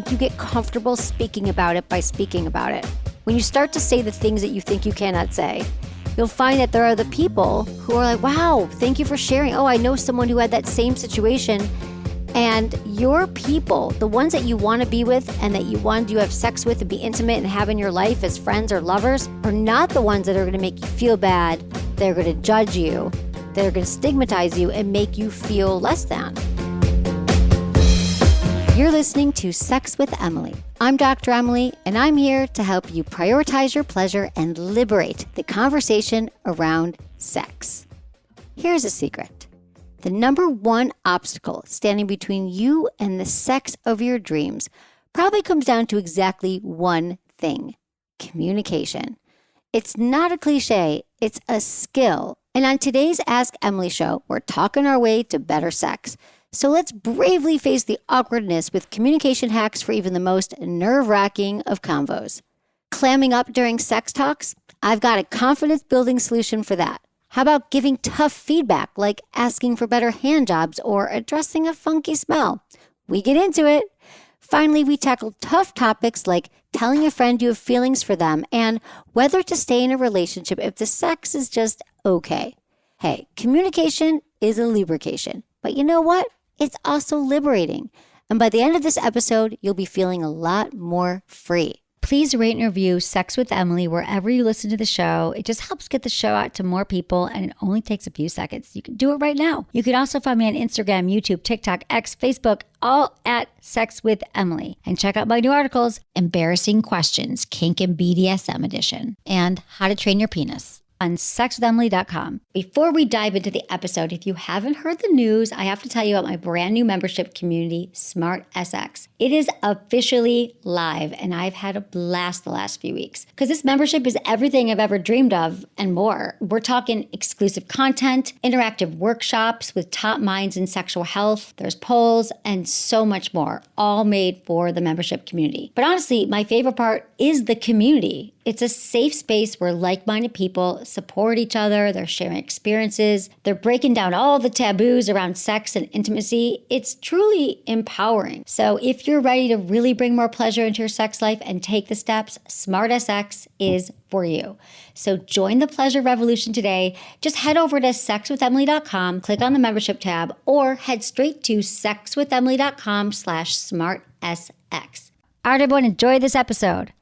think you get comfortable speaking about it by speaking about it. When you start to say the things that you think you cannot say, you'll find that there are the people who are like, wow, thank you for sharing. Oh, I know someone who had that same situation. And your people, the ones that you want to be with and that you want to have sex with and be intimate and have in your life as friends or lovers, are not the ones that are going to make you feel bad. They're going to judge you. They're going to stigmatize you and make you feel less than. You're listening to Sex with Emily. I'm Dr. Emily, and I'm here to help you prioritize your pleasure and liberate the conversation around sex. Here's a secret. The number one obstacle standing between you and the sex of your dreams probably comes down to exactly one thing: communication. It's not a cliche, it's a skill. And on today's Ask Emily show, we're talking our way to better sex. So let's bravely face the awkwardness with communication hacks for even the most nerve-wracking of convos. Clamming up during sex talks? I've got a confidence-building solution for that. How about giving tough feedback, like asking for better handjobs or addressing a funky smell? We get into it. Finally, we tackle tough topics like telling a friend you have feelings for them and whether to stay in a relationship if the sex is just okay. Hey, communication is a lubrication, but you know what? It's also liberating. And by the end of this episode, you'll be feeling a lot more free. Please rate and review Sex with Emily wherever you listen to the show. It just helps get the show out to more people, and it only takes a few seconds. You can do it right now. You can also find me on Instagram, YouTube, TikTok, X, Facebook, all at Sex with Emily. And check out my new articles, Embarrassing Questions, Kink and BDSM Edition, and How to Train Your Penis on sexwithemily.com. Before we dive into the episode, if you haven't heard the news, I have to tell you about my brand new membership community, Smart SX. It is officially live, and I've had a blast the last few weeks because this membership is everything I've ever dreamed of and more. We're talking exclusive content, interactive workshops with top minds in sexual health, there's polls, and so much more, all made for the membership community. But honestly, my favorite part is the community. It's a safe space where like-minded people support each other, they're sharing experiences, they're breaking down all the taboos around sex and intimacy. It's truly empowering. So if you're ready to really bring more pleasure into your sex life and take the steps, Smart SX is for you. So join the pleasure revolution today. Just head over to sexwithemily.com, click on the membership tab, or head straight to sexwithemily.com/smartsx. All right, everyone, enjoy this episode.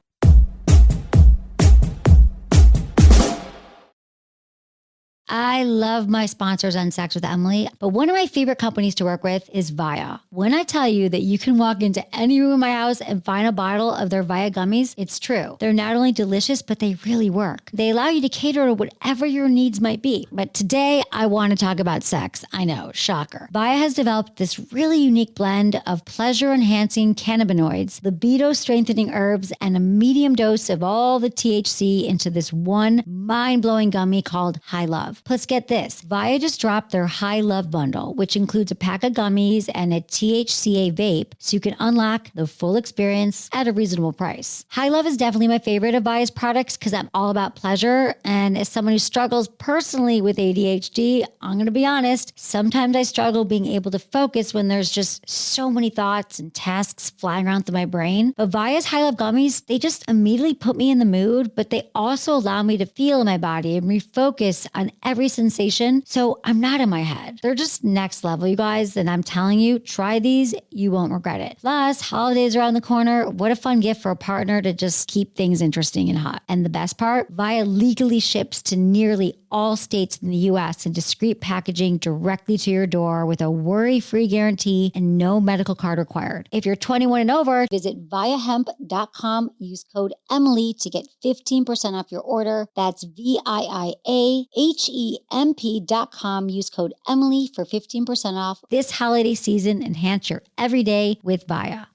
I love my sponsors on Sex with Emily, but one of my favorite companies to work with is Via. When I tell you that you can walk into any room in my house and find a bottle of their Via gummies, it's true. They're not only delicious, but they really work. They allow you to cater to whatever your needs might be. But today, I want to talk about sex. I know, shocker. Via has developed this really unique blend of pleasure-enhancing cannabinoids, libido-strengthening herbs, and a medium dose of all the THC into this one mind-blowing gummy called High Love. Plus, get this. Via just dropped their High Love bundle, which includes a pack of gummies and a THCA vape, so you can unlock the full experience at a reasonable price. High Love is definitely my favorite of Via's products because I'm all about pleasure. And as someone who struggles personally with ADHD, I'm going to be honest, sometimes I struggle being able to focus when there's just so many thoughts and tasks flying around through my brain. But Via's High Love gummies, they just immediately put me in the mood, but they also allow me to feel in my body and refocus on every sensation, so I'm not in my head. They're just next level, you guys, and I'm telling you, try these, you won't regret it. Plus, holidays around the corner, what a fun gift for a partner to just keep things interesting and hot. And the best part, Via legally ships to nearly all states in the U.S. in discreet packaging directly to your door with a worry-free guarantee and no medical card required. If you're 21 and over, visit viahemp.com, use code Emily to get 15% off your order. That's VIIAHEMP.com. Use code Emily for 15% off. This holiday season, enhance your everyday with Via.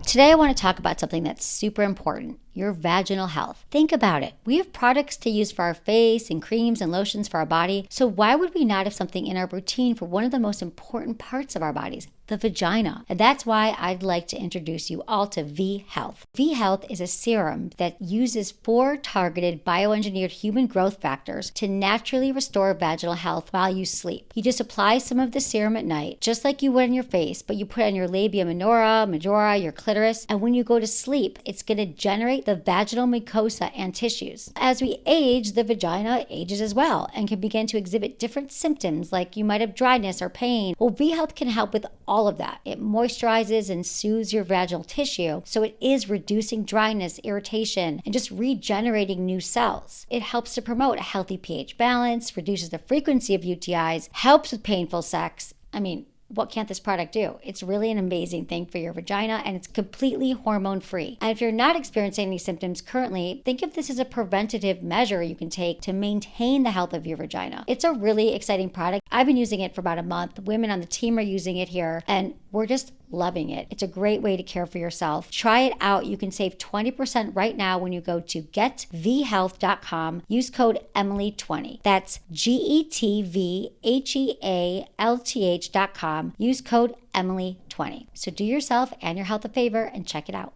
Today, I want to talk about something that's super important, your vaginal health. Think about it. We have products to use for our face and creams and lotions for our body. So why would we not have something in our routine for one of the most important parts of our bodies, the vagina? And that's why I'd like to introduce you all to V Health. V Health is a serum that uses 4 targeted bioengineered human growth factors to naturally restore vaginal health while you sleep. You just apply some of the serum at night, just like you would on your face, but you put it on your labia minora, majora, your clitoris, and when you go to sleep, it's going to generate the vaginal mucosa and tissues. As we age, the vagina ages as well and can begin to exhibit different symptoms like you might have dryness or pain. Well, V Health can help with all of that. It moisturizes and soothes your vaginal tissue, so it is reducing dryness, irritation, and just regenerating new cells. It helps to promote a healthy pH balance, reduces the frequency of UTIs, helps with painful sex. I mean, what can't this product do? It's really an amazing thing for your vagina, and it's completely hormone-free. And if you're not experiencing any symptoms currently, think of this as a preventative measure you can take to maintain the health of your vagina. It's a really exciting product. I've been using it for about a month. Women on the team are using it here, and we're just loving it. It's a great way to care for yourself. Try it out. You can save 20% right now when you go to getvhealth.com. Use code Emily20. That's getvhealth.com. Use code Emily20. So do yourself and your health a favor and check it out.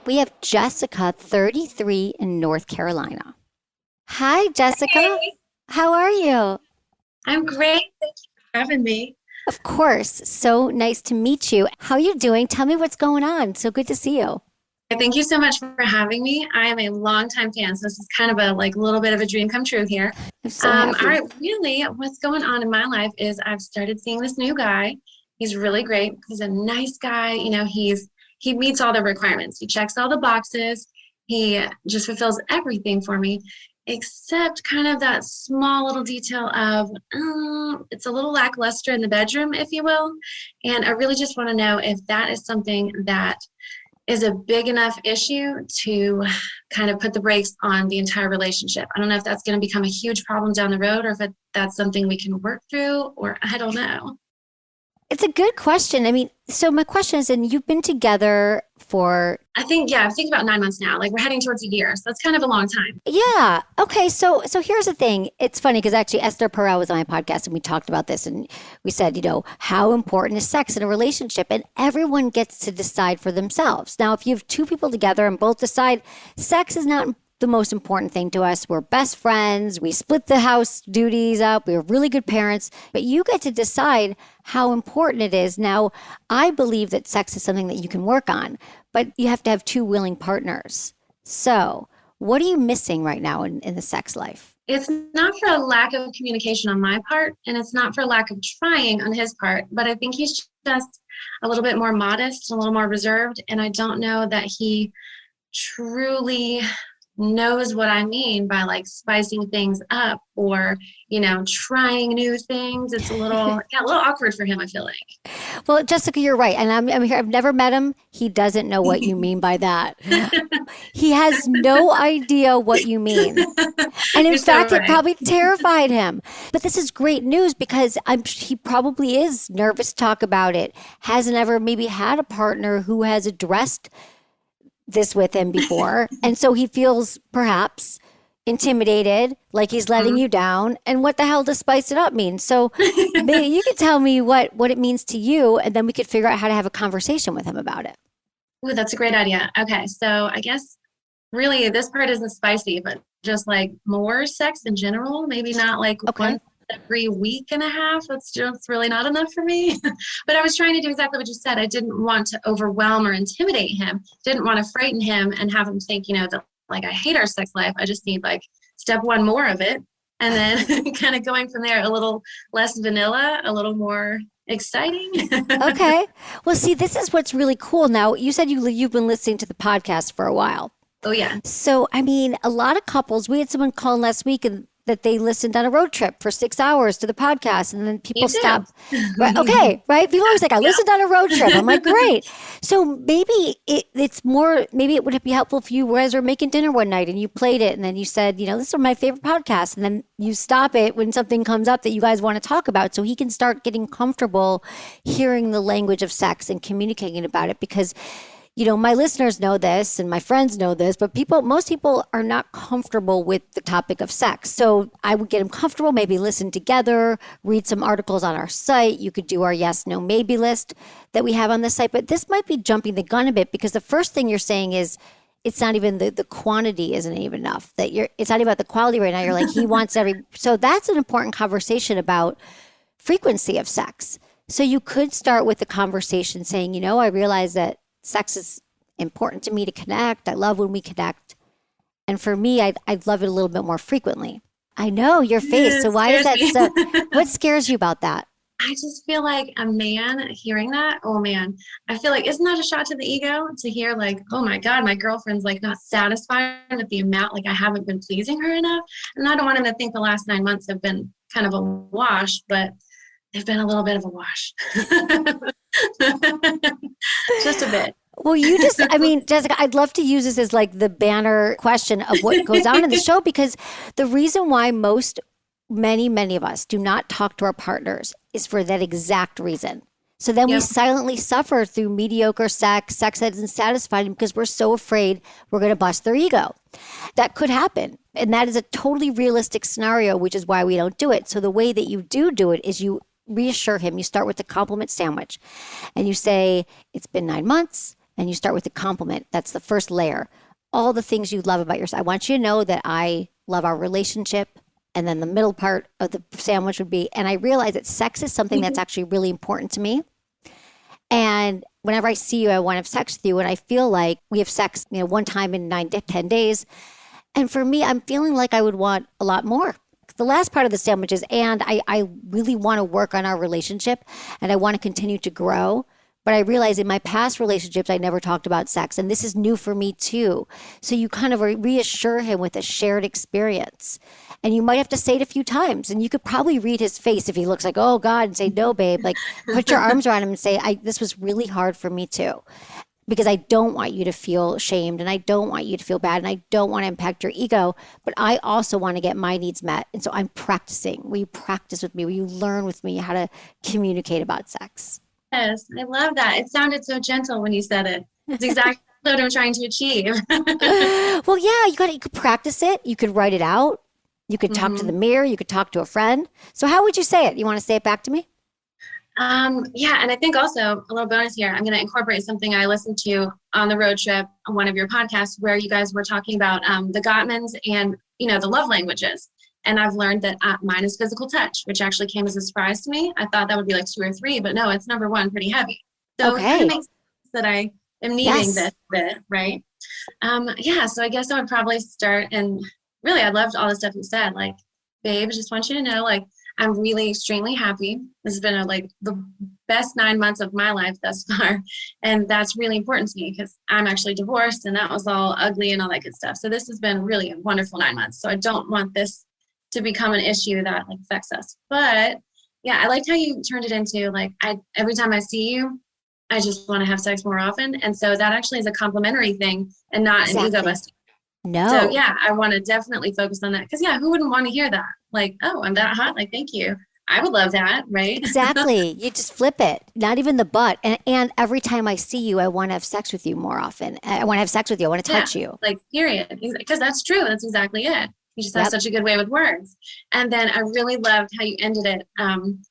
We have Jessica, 33, in North Carolina. Hi, Jessica. Hey. How are you? I'm great. Thank you for having me. Of course. So nice to meet you. How are you doing? Tell me what's going on. So good to see you. Thank you so much for having me. I am a longtime fan, so this is kind of a little bit of a dream come true here. I'm so happy. All right, really, what's going on in my life is I've started seeing this new guy. He's really great. He's a nice guy. You know, he meets all the requirements. He checks all the boxes. He just fulfills everything for me, except kind of that small little detail of it's a little lackluster in the bedroom, if you will. And I really just want to know if that is something that is a big enough issue to kind of put the brakes on the entire relationship. I don't know if that's going to become a huge problem down the road, or if that's something we can work through, or I don't know. It's a good question. I mean, so my question is, and you've been together for... I think about 9 months now. We're heading towards a year. So that's kind of a long time. Yeah. Okay. So here's the thing. It's funny because actually Esther Perel was on my podcast and we talked about this, and we said, how important is sex in a relationship? And everyone gets to decide for themselves. Now, if you have 2 people together and both decide sex is not the most important thing to us, we're best friends, we split the house duties up, we're really good parents, but you get to decide how important it is. Now, I believe that sex is something that you can work on, but you have to have 2 willing partners. So what are you missing right now in the sex life? It's not for a lack of communication on my part, and it's not for a lack of trying on his part, but I think he's just a little bit more modest, a little more reserved, and I don't know that he truly knows what I mean by spicing things up or, trying new things. It's a little awkward for him, I feel like. Well, Jessica, you're right. And I'm here. I've never met him. He doesn't know what you mean by that. He has no idea what you mean. And in fact, it probably terrified him. But this is great news because he probably is nervous to talk about it. Hasn't ever maybe had a partner who has addressed this with him before. And so he feels perhaps intimidated, like he's letting you down. And what the hell does spice it up mean? So maybe you could tell me what it means to you, and then we could figure out how to have a conversation with him about it. Ooh, that's a great idea. Okay, so I guess really this part isn't spicy, but just more sex in general, maybe not once every week and a half. That's just really not enough for me. But I was trying to do exactly what you said. I didn't want to overwhelm or intimidate him. Didn't want to frighten him and have him think, that I hate our sex life. I just need step 1 more of it. And then kind of going from there, a little less vanilla, a little more exciting. Okay. Well, see, this is what's really cool. Now, you said you've been listening to the podcast for a while. Oh, yeah. So, I mean, a lot of couples, we had someone call last week and that they listened on a road trip for 6 hours to the podcast, and then people Me too. stop. Right? Okay, right? People always like, I listened on a road trip. I'm like, great. So maybe it's more, maybe it would be helpful if you guys were making dinner one night and you played it, and then you said, this is my favorite podcast, and then you stop it when something comes up that you guys want to talk about, so he can start getting comfortable hearing the language of sex and communicating about it. Because my listeners know this and my friends know this, but most people are not comfortable with the topic of sex. So I would get them comfortable, maybe listen together, read some articles on our site. You could do our yes, no, maybe list that we have on the site. But this might be jumping the gun a bit, because the first thing you're saying is it's not even the quantity isn't even enough. It's not even about the quality right now. You're like, he wants so that's an important conversation about frequency of sex. So you could start with the conversation saying, I realize that sex is important to me to connect. I love when we connect. And for me, I'd love it a little bit more frequently. I know your face. So why is that so? What scares you about that? I just feel like a man hearing that, oh man, I feel like, isn't that a shot to the ego to hear like, oh my God, my girlfriend's like not satisfied with the amount, like I haven't been pleasing her enough. And I don't want him to think the last 9 months have been kind of a wash, but they've been a little bit of a wash. Just a bit. Well, Jessica, I'd love to use this as like the banner question of what goes on in the show, because the reason why many of us do not talk to our partners is for that exact reason. So then we silently suffer through mediocre sex that isn't satisfying because we're so afraid we're going to bust their ego. That could happen. And that is a totally realistic scenario, which is why we don't do it. So the way that you do it is you reassure him. You start with the compliment sandwich and you say, it's been 9 months, and you start with the compliment. That's the first layer. All the things you love about yourself. I want you to know that I love our relationship. And then the middle part of the sandwich would be, and I realize that sex is something that's actually really important to me. And whenever I see you, I want to have sex with you. And I feel like we have sex, one time in 9 to 10 days. And for me, I'm feeling like I would want a lot more. The last part of the sandwich is, and I really want to work on our relationship and I want to continue to grow. But I realize in my past relationships, I never talked about sex. And this is new for me too. So you kind of reassure him with a shared experience. And you might have to say it a few times. And you could probably read his face if he looks like, oh God, and say, no, babe. Like put your arms around him and say, this was really hard for me too. Because I don't want you to feel shamed and I don't want you to feel bad and I don't want to impact your ego, but I also want to get my needs met. And so I'm practicing. Will you practice with me? Will you learn with me how to communicate about sex? Yes, I love that. It sounded so gentle when you said it. It's exactly what I'm trying to achieve. Well, yeah, you could practice it. You could write it out. You could talk to the mirror. You could talk to a friend. So how would you say it? You want to say it back to me? Yeah. And I think also a little bonus here, I'm going to incorporate something I listened to on the road trip on one of your podcasts where you guys were talking about the Gottmans and, the love languages. And I've learned that mine is physical touch, which actually came as a surprise to me. I thought that would be like 2 or 3, but no, it's number 1, pretty heavy. So It kind of makes sense that I am needing this bit, right? So I guess I would probably start, and really, I loved all the stuff you said. Like, babe, I just want you to know, like, I'm really extremely happy. This has been the best 9 months of my life thus far. And that's really important to me because I'm actually divorced and that was all ugly and all that good stuff. So this has been really a wonderful 9 months. So I don't want this to become an issue that affects us. But yeah, I liked how you turned it into every time I see you, I just want to have sex more often. And so that actually is a complimentary thing and not an ego busting. No. So yeah, I want to definitely focus on that. Because yeah, who wouldn't want to hear that? Like, oh, I'm that hot. Like, thank you. I would love that, right? Exactly. You just flip it. Not even the butt. And every time I see you, I want to have sex with you more often. I want to have sex with you. I want to touch you. Like, period. Because that's true. That's exactly it. You just have such a good way with words. And then I really loved how you ended it,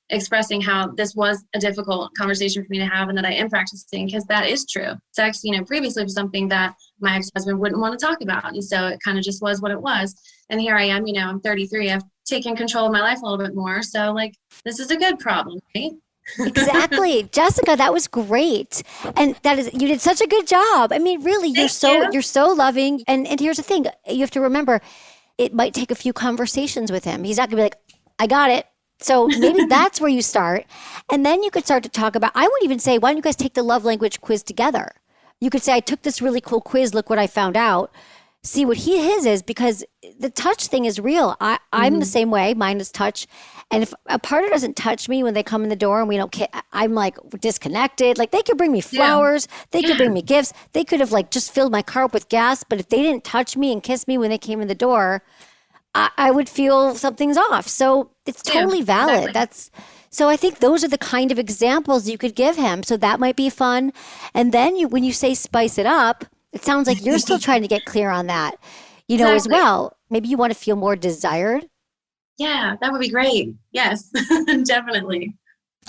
expressing how this was a difficult conversation for me to have and that I am practicing, because that is true. Sex, previously was something that my ex-husband wouldn't want to talk about. And so it kind of just was what it was. And here I am, I'm 33. I've taken control of my life a little bit more. So this is a good problem, right? Exactly. Jessica, that was great. And you did such a good job. I mean, really, you're so loving. And here's the thing, you have to remember, it might take a few conversations with him. He's not gonna be like, I got it. So maybe that's where you start. And then you could start to talk about, I would even say, why don't you guys take the love language quiz together? You could say, I took this really cool quiz. Look what I found out. see what his is, because the touch thing is real. I'm the same way. Mine is touch. And if a partner doesn't touch me when they come in the door and we don't I'm like disconnected. Like they could bring me flowers. They could bring me gifts. They could have like just filled my car up with gas. But if they didn't touch me and kiss me when they came in the door, I would feel something's off. So it's totally valid. Exactly. So I think those are the kind of examples you could give him. So that might be fun. And then when you say spice it up, it sounds like you're still trying to get clear on that, as well. Maybe you want to feel more desired. Yeah, that would be great. Yes, definitely.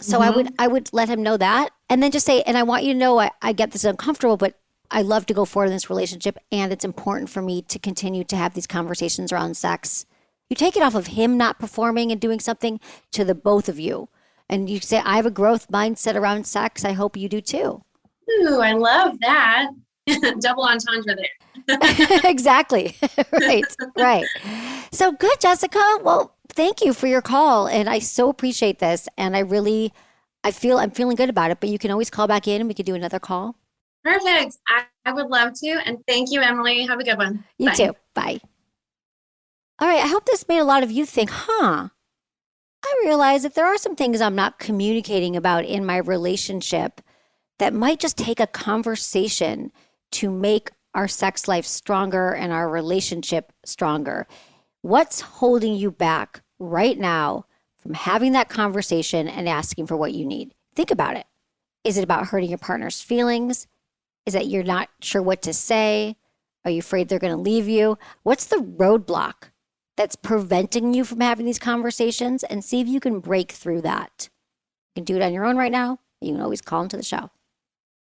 So I would let him know that, and then just say, and I want you to know I get this uncomfortable, but I love to go forward in this relationship, and it's important for me to continue to have these conversations around sex. You take it off of him not performing and doing something to the both of you. And you say, I have a growth mindset around sex. I hope you do too. Ooh, I love that. Double entendre there. Exactly. Right. So good, Jessica. Well, thank you for your call. And I so appreciate this. And I'm feeling good about it, but you can always call back in and we could do another call. Perfect. I would love to. And thank you, Emily. Have a good one. You too. Bye. All right. I hope this made a lot of you think, I realize that there are some things I'm not communicating about in my relationship that might just take a conversation to make our sex life stronger and our relationship stronger. What's holding you back right now from having that conversation and asking for what you need? Think about it. Is it about hurting your partner's feelings? Is it you're not sure what to say? Are you afraid they're going to leave you? What's the roadblock that's preventing you from having these conversations? And see if you can break through that. You can do it on your own right now. You can always call into the show.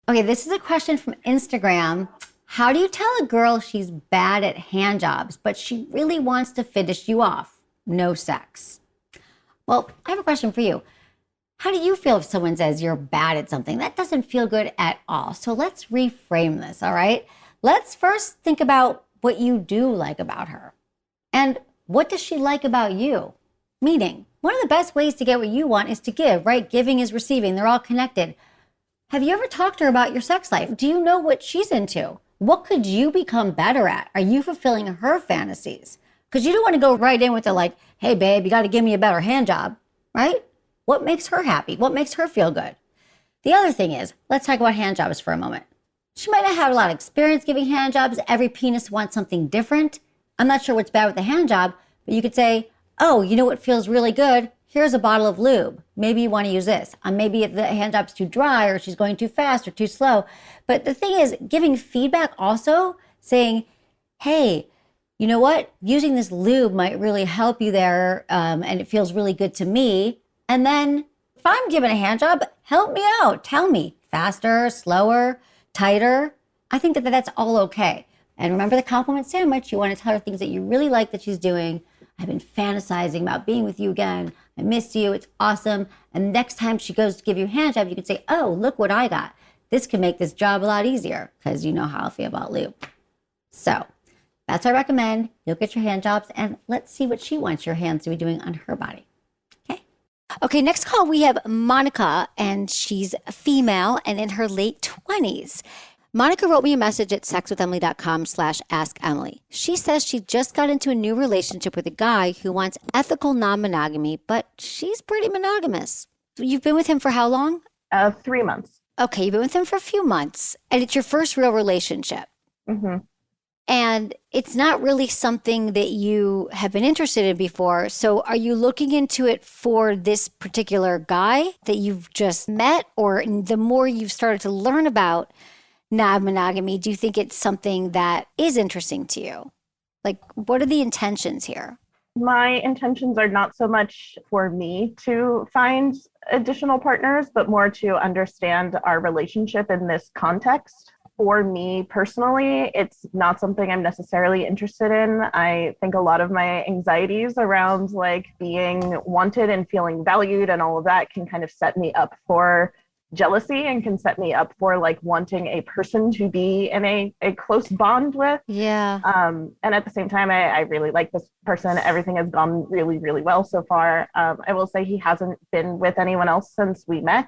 Okay, this is a question from Instagram. How do you tell a girl she's bad at hand jobs, but she really wants to finish you off? No sex. Well, I have a question for you. How do you feel if someone says you're bad at something? That doesn't feel good at all. So let's reframe this, all right? Let's first think about what you do like about her. And what does she like about you? Meaning, one of the best ways to get what you want is to give, right? Giving is receiving. They're all connected. Have you ever talked to her about your sex life? Do you know what she's into? What could you become better at? Are you fulfilling her fantasies? Because you don't want to go right in with the like, hey, babe, you got to give me a better hand job, right? What makes her happy? What makes her feel good? The other thing is, let's talk about hand jobs for a moment. She might not have a lot of experience giving hand jobs. Every penis wants something different. I'm not sure what's bad with the hand job, but you could say, oh, you know what feels really good? Here's a bottle of lube. Maybe you want to use this. Maybe the hand job's too dry or she's going too fast or too slow. But the thing is, giving feedback also, saying, hey, you know what? Using this lube might really help you there, and it feels really good to me. And then if I'm giving a hand job, help me out. Tell me, faster, slower, tighter. I think that that's all okay. And remember the compliment sandwich. You want to tell her things that you really like that she's doing. I've been fantasizing about being with you again. I miss you. It's awesome. And next time she goes to give you a hand job, you can say, oh, look what I got. This can make this job a lot easier because you know how I feel about lube. So that's what I recommend. You'll get your hand jobs and let's see what she wants your hands to be doing on her body. Okay, next call we have Monica, and she's a female and in her late 20s. Monica wrote me a message at sexwithemily.com/assemily. She says she just got into a new relationship with a guy who wants ethical non-monogamy, but she's pretty monogamous. You've been with him for how long? 3 months. Okay, you've been with him for a few months, and it's your first real relationship. Mm-hmm. And it's not really something that you have been interested in before. So are you looking into it for this particular guy that you've just met? Or the more you've started to learn about non-monogamy, do you think it's something that is interesting to you? Like, what are the intentions here? My intentions are not so much for me to find additional partners, but more to understand our relationship in this context. For me personally, it's not something I'm necessarily interested in. I think a lot of my anxieties around like being wanted and feeling valued and all of that can kind of set me up for jealousy and can set me up for like wanting a person to be in a close bond with. Yeah. And at the same time, I really like this person. Everything has gone really, really well so far. I will say he hasn't been with anyone else since we met.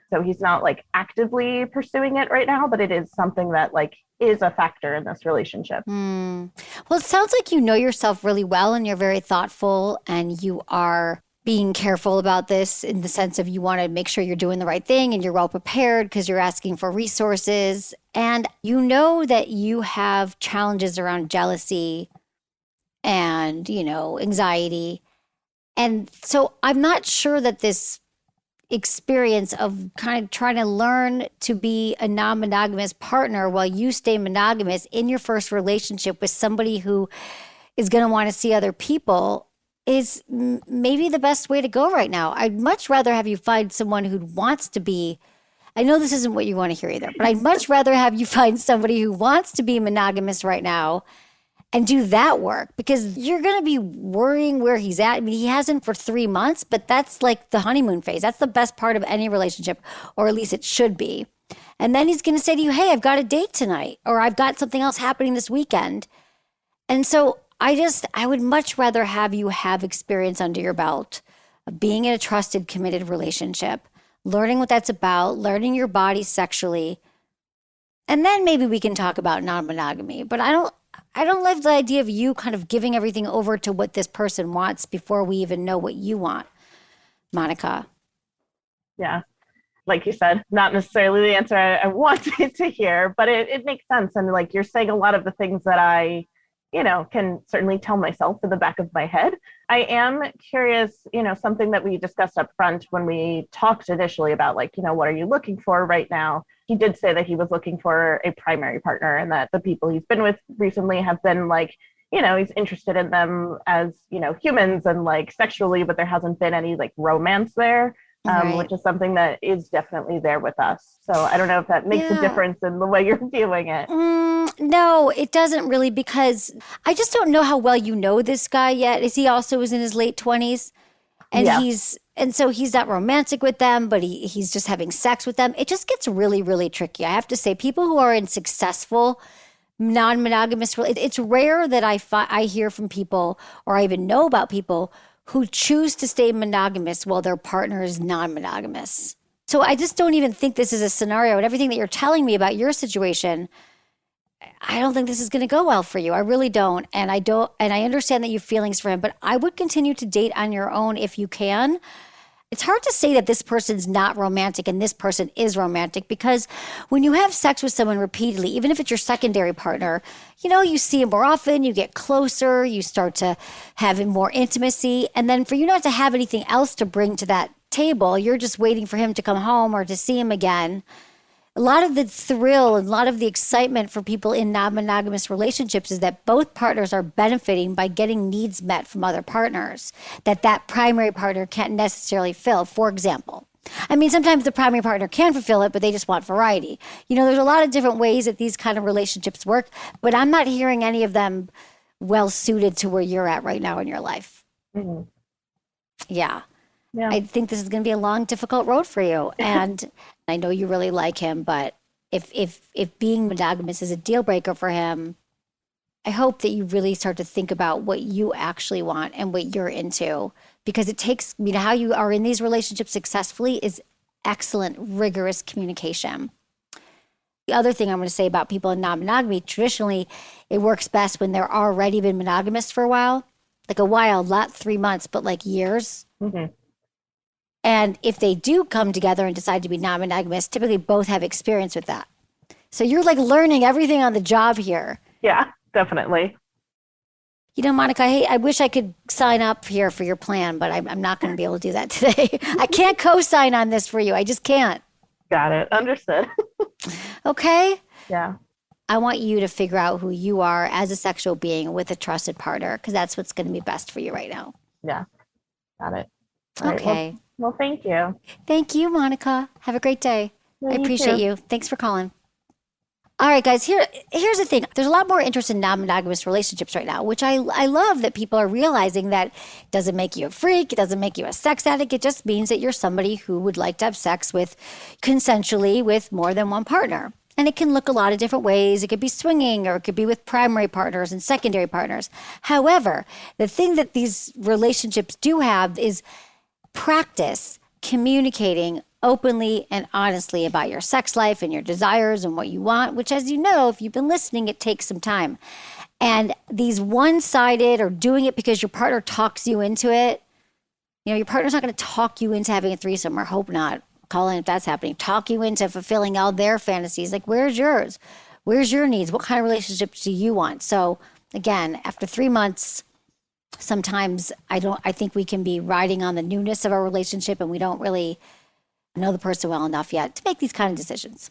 So he's not like actively pursuing it right now, but it is something that like is a factor in this relationship. Well, it sounds like you know yourself really well and you're very thoughtful and you are being careful about this in the sense of you want to make sure you're doing the right thing and you're well prepared because you're asking for resources. And you know that you have challenges around jealousy and, anxiety. And so I'm not sure that this experience of kind of trying to learn to be a non-monogamous partner while you stay monogamous in your first relationship with somebody who is going to want to see other people is maybe the best way to go right now. I'd much rather have you find someone who wants to be, I know this isn't what you want to hear either, but I'd much rather have you find somebody who wants to be monogamous right now and do that work, because you're going to be worrying where he's at. I mean, he hasn't for 3 months, but that's like the honeymoon phase. That's the best part of any relationship, or at least it should be. And then he's going to say to you, hey, I've got a date tonight, or I've got something else happening this weekend. And so I would much rather have you have experience under your belt of being in a trusted, committed relationship, learning what that's about, learning your body sexually. And then maybe we can talk about non-monogamy. But I don't love the idea of you kind of giving everything over to what this person wants before we even know what you want, Monica. Yeah. Like you said, not necessarily the answer I wanted to hear, but it makes sense. And like you're saying a lot of the things that I, can certainly tell myself in the back of my head. I am curious, something that we discussed up front when we talked initially about like, what are you looking for right now? He did say that he was looking for a primary partner and that the people he's been with recently have been like, he's interested in them as, humans and like sexually, but there hasn't been any like romance there. Right. Which is something that is definitely there with us. So I don't know if that makes a difference in the way you're viewing it. No, it doesn't really, because I just don't know how well you know this guy yet. Is he also is in his late 20s? And so he's not romantic with them, but he's just having sex with them. It just gets really, really tricky. I have to say, people who are in successful non-monogamous, it's rare that I hear from people or I even know about people who choose to stay monogamous while their partner is non-monogamous. So I just don't even think this is a scenario. And everything that you're telling me about your situation, I don't think this is going to go well for you. I really don't. And I understand that you have feelings for him, but I would continue to date on your own if you can. It's hard to say that this person's not romantic and this person is romantic, because when you have sex with someone repeatedly, even if it's your secondary partner, you see him more often, you get closer, you start to have more intimacy. And then for you not to have anything else to bring to that table, you're just waiting for him to come home or to see him again. A lot of the thrill and a lot of the excitement for people in non-monogamous relationships is that both partners are benefiting by getting needs met from other partners that primary partner can't necessarily fill. For example, sometimes the primary partner can fulfill it, but they just want variety. There's a lot of different ways that these kind of relationships work, but I'm not hearing any of them well suited to where you're at right now in your life. Mm-hmm. Yeah. I think this is going to be a long, difficult road for you. And I know you really like him, but if being monogamous is a deal breaker for him, I hope that you really start to think about what you actually want and what you're into, because it takes, how you are in these relationships successfully is excellent, rigorous communication. The other thing I'm going to say about people in non-monogamy, traditionally, it works best when they're already been monogamous for a while, not 3 months, but like years. Mm-hmm. And if they do come together and decide to be non-monogamous, typically both have experience with that. So you're like learning everything on the job here. Yeah, definitely. Monica, I wish I could sign up here for your plan, but I'm not going to be able to do that today. I can't co-sign on this for you. I just can't. Got it. Understood. Okay? Yeah. I want you to figure out who you are as a sexual being with a trusted partner, because that's what's going to be best for you right now. Yeah. Got it. All okay. Right, well, thank you. Thank you, Monica. Have a great day. Yeah, I appreciate you. Thanks for calling. All right, guys, here's the thing. There's a lot more interest in non-monogamous relationships right now, which I love that people are realizing that it doesn't make you a freak. It doesn't make you a sex addict. It just means that you're somebody who would like to have sex consensually with more than one partner. And it can look a lot of different ways. It could be swinging, or it could be with primary partners and secondary partners. However, the thing that these relationships do have is practice communicating openly and honestly about your sex life and your desires and what you want, which, as you know, if you've been listening, it takes some time. And these one-sided or doing it because your partner talks you into it, your partner's not going to talk you into having a threesome, or hope not. Call in if that's happening. Talk you into fulfilling all their fantasies. Like, where's yours? Where's your needs? What kind of relationships do you want? So again, after 3 months, sometimes I think we can be riding on the newness of our relationship and we don't really know the person well enough yet to make these kind of decisions.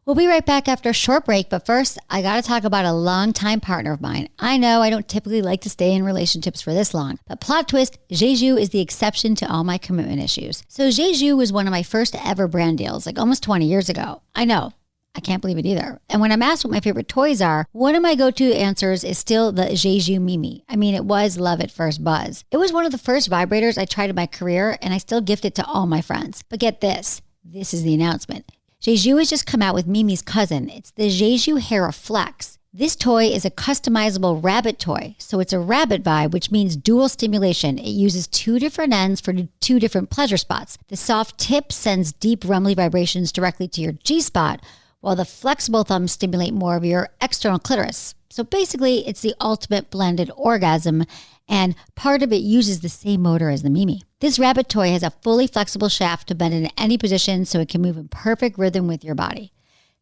We'll be right back after a short break, but first, I got to talk about a longtime partner of mine. I know I don't typically like to stay in relationships for this long, but plot twist, Jeju is the exception to all my commitment issues. So Jeju was one of my first ever brand deals, like almost 20 years ago. I know. I can't believe it either. And when I'm asked what my favorite toys are, one of my go-to answers is still the Jeju Mimi. I mean, it was love at first buzz. It was one of the first vibrators I tried in my career, and I still gift it to all my friends. But get this. This is the announcement. Jeju has just come out with Mimi's cousin. It's the Jeju Hera Flex. This toy is a customizable rabbit toy. So it's a rabbit vibe, which means dual stimulation. It uses 2 different ends for 2 different pleasure spots. The soft tip sends deep rumbly vibrations directly to your G-spot, while the flexible thumbs stimulate more of your external clitoris. So basically, it's the ultimate blended orgasm, and part of it uses the same motor as the Mimi. This rabbit toy has a fully flexible shaft to bend in any position so it can move in perfect rhythm with your body.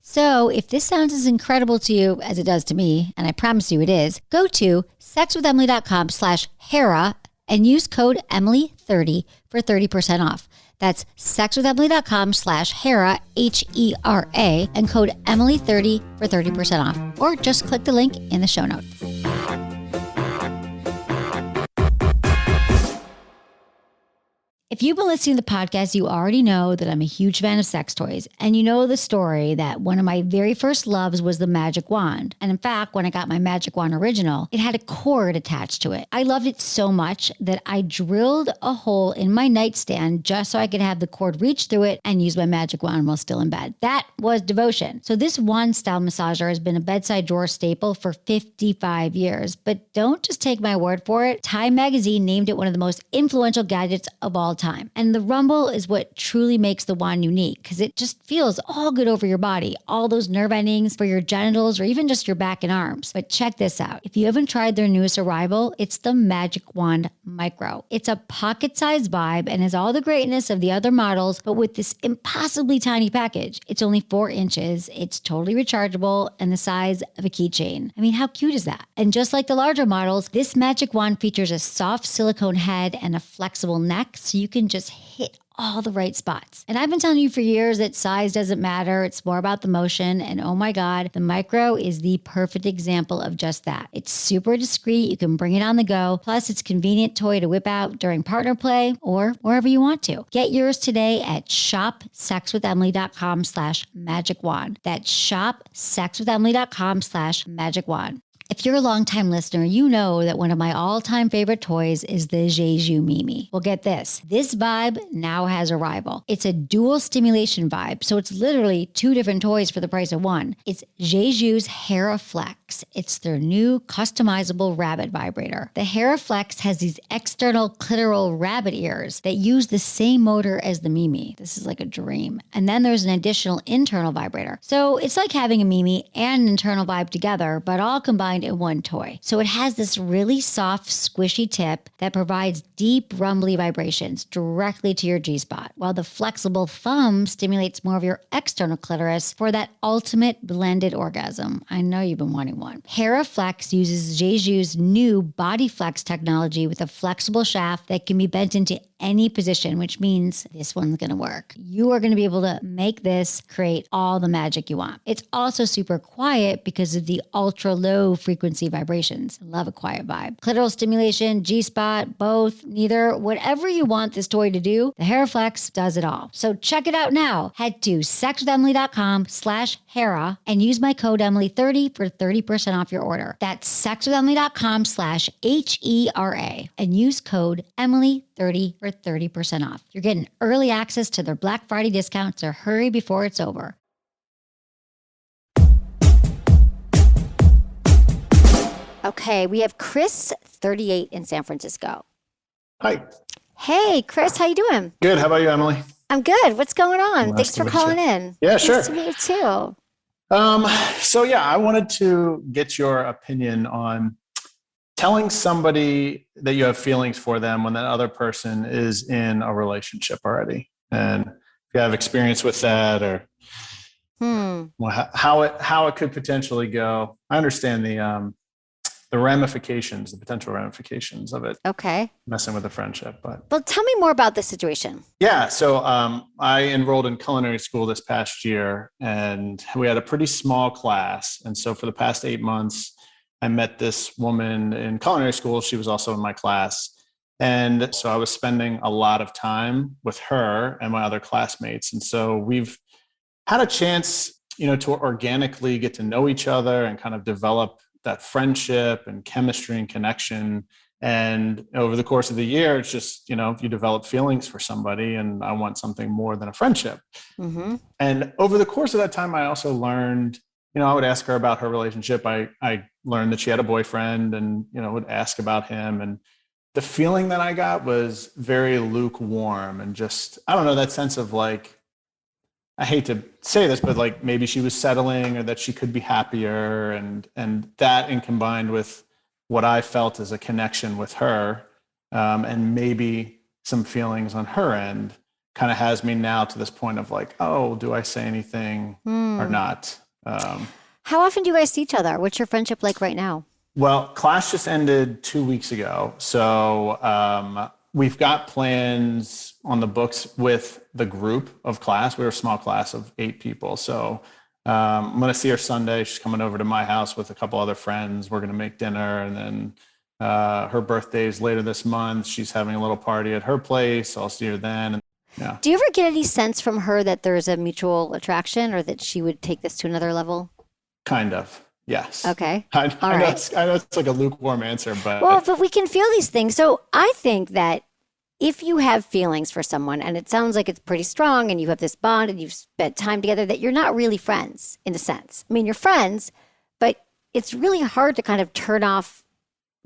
So if this sounds as incredible to you as it does to me, and I promise you it is, go to sexwithemily.com/Hera and use code Emily30 for 30% off. That's sexwithemily.com/Hera, Hera, and code Emily30 for 30% off. Or just click the link in the show notes. If you've been listening to the podcast, you already know that I'm a huge fan of sex toys. And you know the story that one of my very first loves was the magic wand. And in fact, when I got my magic wand original, it had a cord attached to it. I loved it so much that I drilled a hole in my nightstand just so I could have the cord reach through it and use my magic wand while still in bed. That was devotion. So this wand-style massager has been a bedside drawer staple for 55 years. But don't just take my word for it. Time magazine named it one of the most influential gadgets of all time. And the rumble is what truly makes the wand unique, because it just feels all good over your body, all those nerve endings for your genitals or even just your back and arms. But check this out. If you haven't tried their newest arrival, it's the Magic Wand Micro. It's a pocket-sized vibe and has all the greatness of the other models, but with this impossibly tiny package. It's only 4 inches, it's totally rechargeable, and the size of a keychain. I mean, how cute is that? And just like the larger models, this Magic Wand features a soft silicone head and a flexible neck, so you can just hit all the right spots. And I've been telling you for years that size doesn't matter. It's more about the motion. And oh my God, the Micro is the perfect example of just that. It's super discreet. You can bring it on the go. Plus, it's a convenient toy to whip out during partner play or wherever you want to. Get yours today at shopsexwithemily.com/magic wand. That's shopsexwithemily.com/magic wand. If you're a longtime listener, you know that one of my all-time favorite toys is the Jeju Mimi. Well, get this. This vibe now has a rival. It's a dual stimulation vibe, so it's literally 2 different toys for the price of one. It's Jeju's Hera Flex. It's their new customizable rabbit vibrator. The Hera Flex has these external clitoral rabbit ears that use the same motor as the Mimi. This is like a dream. And then there's an additional internal vibrator. So it's like having a Mimi and an internal vibe together, but all combined in one toy. So it has this really soft, squishy tip that provides deep, rumbly vibrations directly to your G-spot, while the flexible thumb stimulates more of your external clitoris for that ultimate blended orgasm. I know you've been wanting one. Hera Flex uses Jeju's new Body Flex technology with a flexible shaft that can be bent into any position, which means this one's going to work. You are going to be able to make this create all the magic you want. It's also super quiet because of the ultra low frequency vibrations. Love a quiet vibe. Clitoral stimulation, G-spot, both, neither, whatever you want this toy to do, the Hera Flex does it all. So check it out now. Head to sexwithemily.com/Hera and use my code Emily30 for 30% off your order. That's sexwithemily.com/HERA and use code Emily30 for 30% off. You're getting early access to their Black Friday discount, so hurry before it's over. Okay, we have Chris, 38 in San Francisco. Hi. Hey, Chris, how you doing? Good. How about you, Emily? I'm good. What's going on? Nice Thanks to for meet calling you. in. Yeah, sure. Nice to meet you too. So yeah, I wanted to get your opinion on telling somebody that you have feelings for them when that other person is in a relationship already, and if you have experience with that, or how it could potentially go. I understand the ramifications, the potential ramifications of it Okay. messing with a friendship, but Well, tell me more about this situation. yeah. So I enrolled in culinary school this past year, and we had a pretty small class. And so for the past 8 months, I met this woman in culinary school. She was also in my class. And so I was spending a lot of time with her and my other classmates. And so we've had a chance, to organically get to know each other and kind of develop that friendship and chemistry and connection. And over the course of the year, it's just, you develop feelings for somebody, and I want something more than a friendship. Mm-hmm. And over the course of that time, I also learned, I would ask her about her relationship. I learned that she had a boyfriend, and, would ask about him. And the feeling that I got was very lukewarm, and just, I don't know, that sense of like, I hate to say this, but like maybe she was settling, or that she could be happier. And that, and combined with what I felt as a connection with her, and maybe some feelings on her end, kind of has me now to this point of like, oh, do I say anything or not? How often do you guys see each other? What's your friendship like right now? Well, class just ended 2 weeks ago. So we've got plans on the books with the group of class. We're a small class of 8 people. So I'm going to see her Sunday. She's coming over to my house with a couple other friends. We're going to make dinner. And then her birthday's later this month. She's having a little party at her place. I'll see her then. And, yeah. Do you ever get any sense from her that there's a mutual attraction, or that she would take this to another level? Kind of. Yes. Okay. I All know right. I know it's like a lukewarm answer, but Well, but we can feel these things. So I think that if you have feelings for someone, and it sounds like it's pretty strong, and you have this bond and you've spent time together, that you're not really friends in a sense. I mean, you're friends, but it's really hard to kind of turn off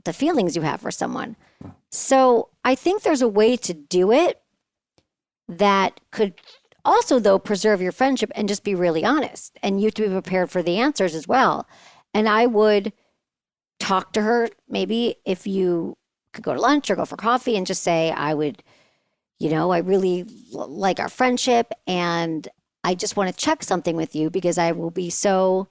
the feelings you have for someone. So I think there's a way to do it that could also, though, preserve your friendship and just be really honest. And you have to be prepared for the answers as well. And I would talk to her, maybe if you could go to lunch or go for coffee, and just say, I really like our friendship, and I just want to check something with you, because I will be so,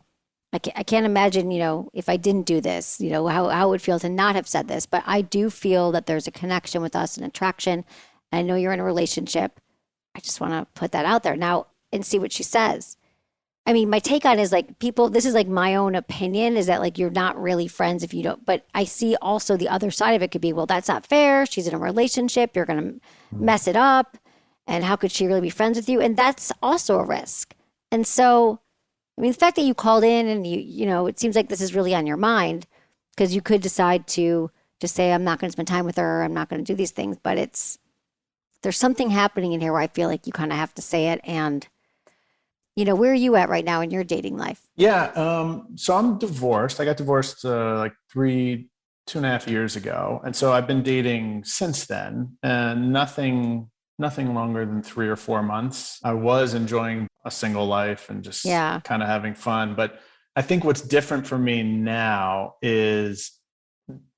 I can't imagine, if I didn't do this, how it would feel to not have said this. But I do feel that there's a connection with us, an attraction. I know you're in a relationship. I just want to put that out there now and see what she says. I mean, my take on it is like, this is like my own opinion, is that like, you're not really friends if you don't, but I see also the other side of it could be, well, that's not fair. She's in a relationship. You're going to mess it up. And how could she really be friends with you? And that's also a risk. And so, I mean, the fact that you called in and it seems like this is really on your mind, because you could decide to just say, I'm not going to spend time with her. I'm not going to do these things, but there's something happening in here where I feel like you kind of have to say it. And, where are you at right now in your dating life? Yeah. So I'm divorced. I got divorced like 2.5 years ago. And so I've been dating since then, and nothing longer than 3 or 4 months. I was enjoying a single life and just kind of having fun. But I think what's different for me now is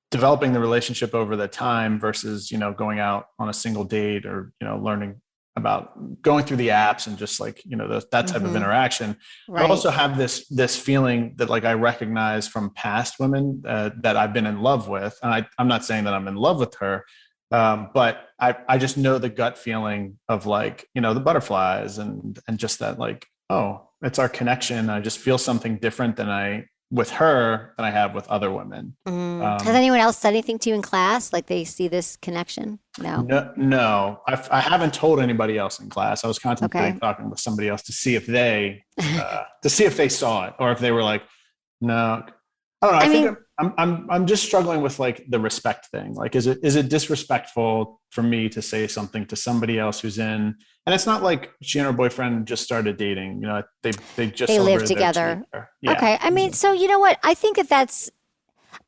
developing the relationship over the time versus, going out on a single date, or, learning about going through the apps and just like, that type of interaction. Right. I also have this feeling that like I recognize from past women that I've been in love with. And I'm not saying that I'm in love with her, but I just know the gut feeling of like, the butterflies and just that like, oh, it's our connection. I just feel something different with her than I have with other women. Has anyone else said anything to you in class? Like they see this connection? No. I haven't told anybody else in class. I was contemplating talking with somebody else to see if they saw it, or if they were like, no. I don't know. I think I'm just struggling with like the respect thing. Like, is it disrespectful for me to say something to somebody else who's in? And it's not like she and her boyfriend just started dating. They live together. Yeah. Okay. I mean, so you know what? I think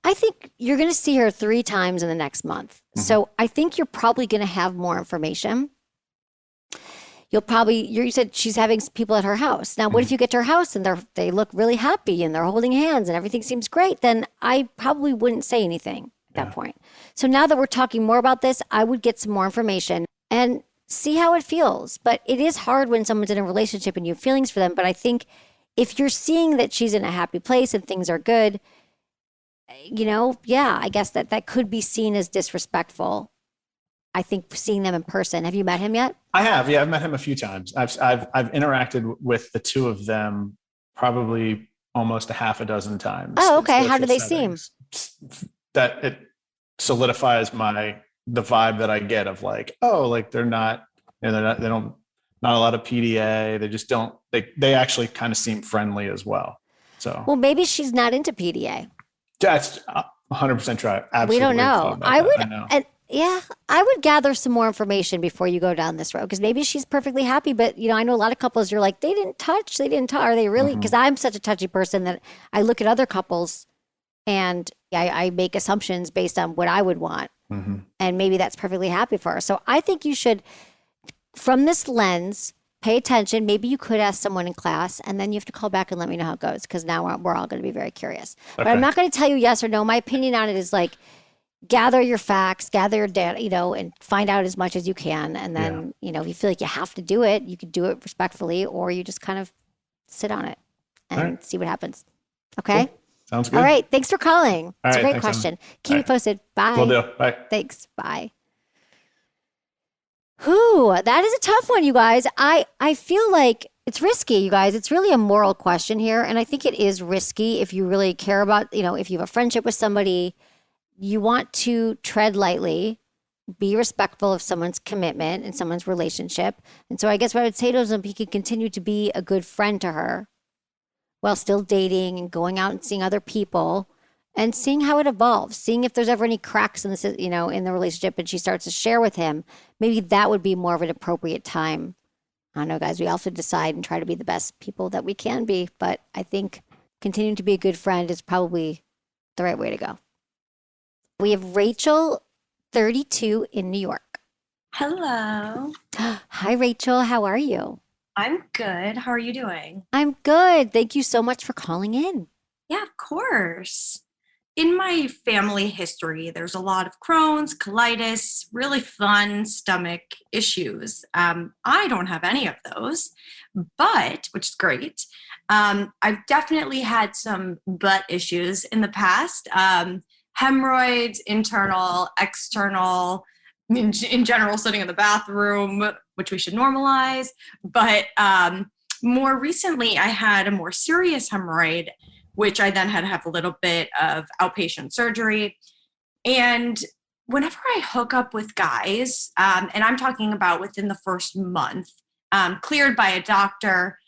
I think you're going to see her 3 times in the next month. Mm-hmm. So I think you're probably going to have more information. you said she's having people at her house. Now, what if you get to her house and they look really happy and they're holding hands and everything seems great? Then I probably wouldn't say anything at that point. So now that we're talking more about this, I would get some more information and see how it feels. But it is hard when someone's in a relationship and you have feelings for them. But I think if you're seeing that she's in a happy place and things are good, I guess that could be seen as disrespectful. I think seeing them in person. Have you met him yet? I have. Yeah, I've met him a few times. I've interacted with the two of them probably almost a half a dozen times. Oh, okay. How do they seem? That it solidifies the vibe that I get of like, oh, like they don't, not a lot of PDA. They just don't, they actually kind of seem friendly as well. So, well, maybe she's not into PDA. That's 100% true. Absolutely. We don't know. I would gather some more information before you go down this road, because maybe she's perfectly happy. But, I know a lot of couples, you're like, they didn't touch. Are they really? Because I'm such a touchy person that I look at other couples and I make assumptions based on what I would want. And maybe that's perfectly happy for her. So I think you should, from this lens, pay attention. Maybe you could ask someone in class, and then you have to call back and let me know how it goes, because now we're all going to be very curious. Okay. But I'm not going to tell you yes or no. My opinion on it is like, gather your facts, gather your data, and find out as much as you can. And then, if you feel like you have to do it, you could do it respectfully, or you just kind of sit on it and see what happens. Okay? Cool. Sounds good. All right. Thanks for calling. It's a great question. Keep me posted. Bye. Will do. Bye. Thanks. Bye. That is a tough one, you guys. I feel like it's risky, you guys. It's really a moral question here. And I think it is risky if you really care about, if you have a friendship with somebody, you want to tread lightly, be respectful of someone's commitment and someone's relationship. And so I guess what I would say to him, he could continue to be a good friend to her while still dating and going out and seeing other people and seeing how it evolves, seeing if there's ever any cracks in this, in the relationship, and she starts to share with him. Maybe that would be more of an appropriate time. I don't know, guys, we all have to decide and try to be the best people that we can be. But I think continuing to be a good friend is probably the right way to go. We have Rachel, 32, in New York. Hello. Hi, Rachel. How are you? I'm good. How are you doing? I'm good. Thank you so much for calling in. Yeah, of course. In my family history, there's a lot of Crohn's, colitis, really fun stomach issues. I don't have any of those, which is great. I've definitely had some butt issues in the past. Hemorrhoids, internal, external, in general, sitting in the bathroom, which we should normalize. But more recently, I had a more serious hemorrhoid, which I then had to have a little bit of outpatient surgery. And whenever I hook up with guys, and I'm talking about within the first month, cleared by a doctor,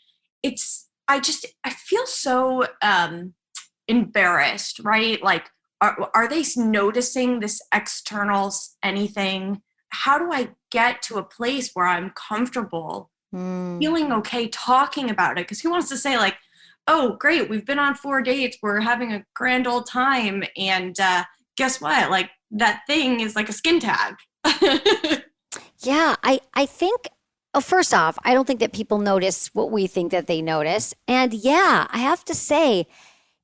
I feel so embarrassed, right? Like, are they noticing this external anything? How do I get to a place where I'm comfortable feeling okay talking about it? Because who wants to say like, oh, great, we've been on 4 dates, we're having a grand old time, and guess what? Like, that thing is like a skin tag. Yeah, I think, first off, I don't think that people notice what we think that they notice. And yeah, I have to say,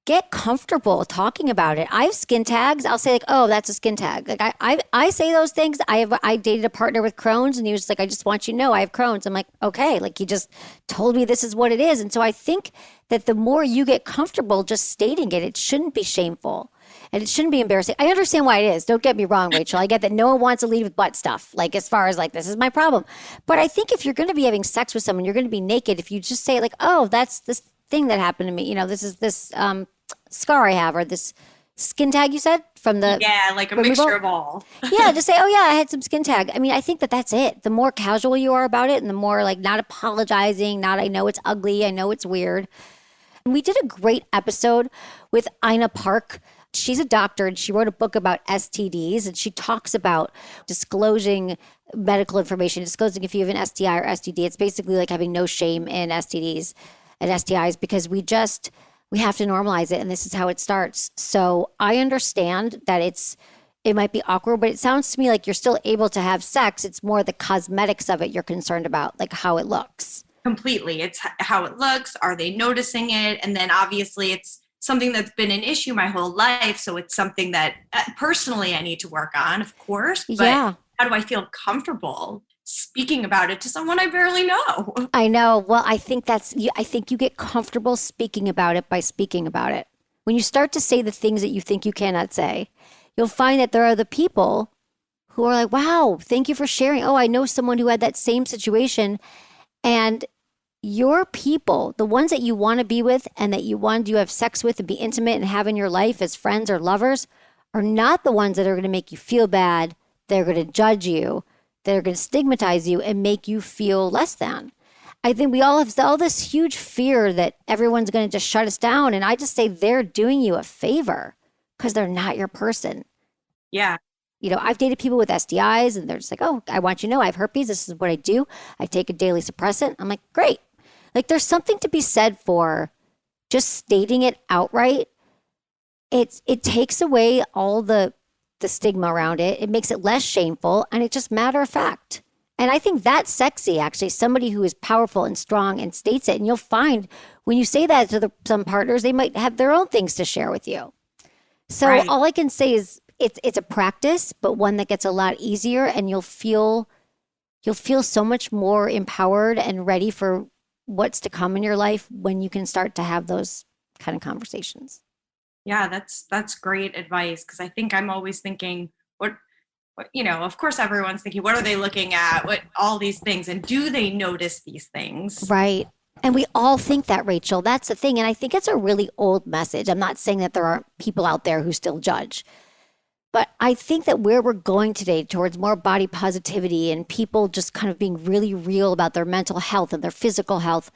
get comfortable talking about it. I have skin tags. I'll say like, oh, that's a skin tag. Like I say those things. I dated a partner with Crohn's, and he was like, I just want you to know I have Crohn's. I'm like, okay, like he just told me this is what it is. And so I think that the more you get comfortable just stating it, it shouldn't be shameful and it shouldn't be embarrassing. I understand why it is. Don't get me wrong, Rachel. I get that no one wants to lead with butt stuff, like as far as like, this is my problem. But I think if you're going to be having sex with someone, you're going to be naked. If you just say like, oh, that's this thing that happened to me. This is this scar I have, or this skin tag you said from the like a removal? mixture of all. Yeah, just say, oh yeah, I had some skin tag. I mean, I think that that's it. The more casual you are about it, and the more like not apologizing, not I know it's ugly, I know it's weird. We did a great episode with Ina Park. She's a doctor and she wrote a book about STDs, and she talks about disclosing medical information, disclosing if you have an STI or STD. It's basically like having no shame in STDs and STIs, because we have to normalize it, and this is how it starts. So I understand that it's it might be awkward, but it sounds to me like you're still able to have sex. It's more the cosmetics of it you're concerned about, like how it looks. Completely. It's how it looks. Are they noticing it? And then obviously it's something that's been an issue my whole life. So it's something that personally I need to work on, of course. But Yeah. how do I feel comfortable speaking about it to someone I barely know? I know. Well, I think you get comfortable speaking about it by speaking about it. When you start to say the things that you think you cannot say, you'll find that there are the people who are like, wow, thank you for sharing. Oh, I know someone who had that same situation. And your people, the ones that you want to be with and that you want to have sex with and be intimate and have in your life as friends or lovers, are not the ones that are going to make you feel bad. They're going to judge you. They're going to stigmatize you and make you feel less than. I think we all have all this huge fear that everyone's going to just shut us down. And I just say they're doing you a favor because they're not your person. Yeah. You know, I've dated people with STIs and they're just like, oh, I want you to know I have herpes. This is what I do. I take a daily suppressant. I'm like, great. Like there's something to be said for just stating it outright. It takes away all the stigma around it. It makes it less shameful and it's just matter of fact. And I think that's sexy, actually, somebody who is powerful and strong and states it. And you'll find when you say that to some partners, they might have their own things to share with you. So Right. all I can say is it's a practice, but one that gets a lot easier and you'll feel so much more empowered and ready for what's to come in your life when you can start to have those kind of conversations. Yeah, that's great advice because I think I'm always thinking, what, of course everyone's thinking, what are they looking at? What all these things, and do they notice these things? Right. And we all think that, Rachel. That's the thing. And I think it's a really old message. I'm not saying that there aren't people out there who still judge. But I think that where we're going today towards more body positivity and people just kind of being really real about their mental health and their physical health,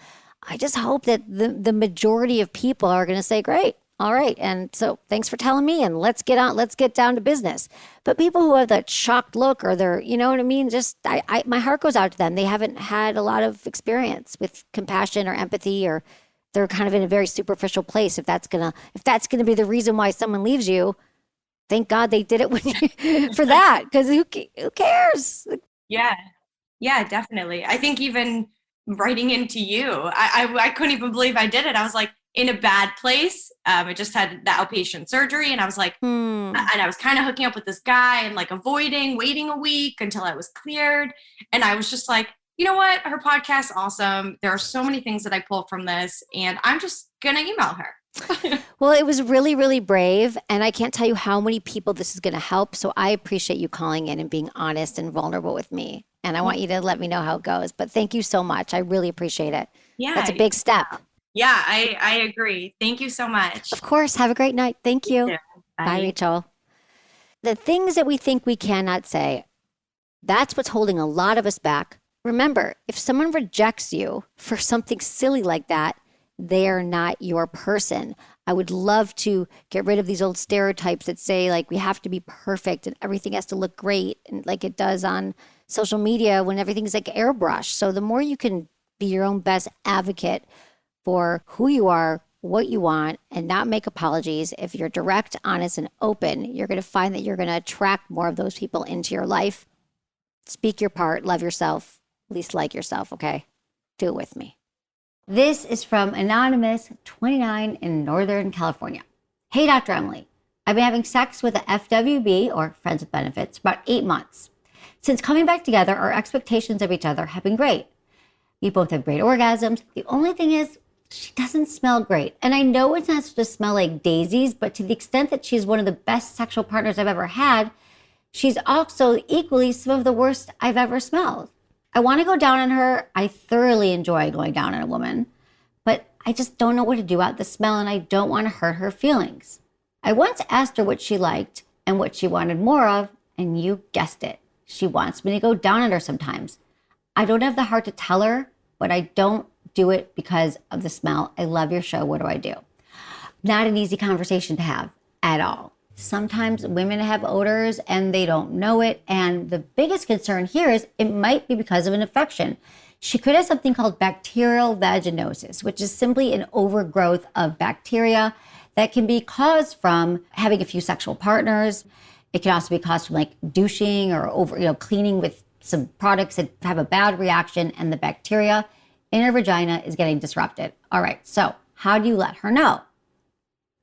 I just hope that the majority of people are going to say, great, all right. And so thanks for telling me and let's get down to business. But people who have that shocked look or they're, you know what I mean? Just my heart goes out to them. They haven't had a lot of experience with compassion or empathy, or they're kind of in a very superficial place. If that's going to be the reason why someone leaves you, thank God they did it for that, because who cares? Yeah, definitely. I think even writing into you, I couldn't even believe I did it. I was like in a bad place. I just had the outpatient surgery and I was like, and I was kind of hooking up with this guy and like waiting a week until I was cleared. And I was just like, you know what? Her podcast's awesome. There are so many things that I pull from this and I'm just going to email her. Well, it was really, really brave. And I can't tell you how many people this is going to help. So I appreciate you calling in and being honest and vulnerable with me. And I want you to let me know how it goes. But thank you so much. I really appreciate it. Yeah. That's a big step. Yeah, I agree. Thank you so much. Of course. Have a great night. Thank you. Bye, Rachel. The things that we think we cannot say, that's what's holding a lot of us back. Remember, if someone rejects you for something silly like that, they are not your person. I would love to get rid of these old stereotypes that say like we have to be perfect and everything has to look great and like it does on social media when everything's like airbrushed. So the more you can be your own best advocate for who you are, what you want, and not make apologies, if you're direct, honest, and open, you're going to find that you're going to attract more of those people into your life. Speak your part, love yourself, at least like yourself, okay? Do it with me. This is from Anonymous 29 in Northern California. Hey, Dr. Emily. I've been having sex with a FWB, or friends with benefits, about 8 months. Since coming back together, our expectations of each other have been great. We both have great orgasms. The only thing is, she doesn't smell great. And I know it's not supposed to smell like daisies, but to the extent that she's one of the best sexual partners I've ever had, she's also equally some of the worst I've ever smelled. I want to go down on her. I thoroughly enjoy going down on a woman, but I just don't know what to do about the smell and I don't want to hurt her feelings. I once asked her what she liked and what she wanted more of, and you guessed it. She wants me to go down on her sometimes. I don't have the heart to tell her, but I don't do it because of the smell. I love your show. What do I do? Not an easy conversation to have at all. Sometimes women have odors and they don't know it. And the biggest concern here is it might be because of an infection. She could have something called bacterial vaginosis, which is simply an overgrowth of bacteria that can be caused from having a few sexual partners. It can also be caused from like douching or cleaning with some products that have a bad reaction and the bacteria in her vagina is getting disrupted. All right, so how do you let her know?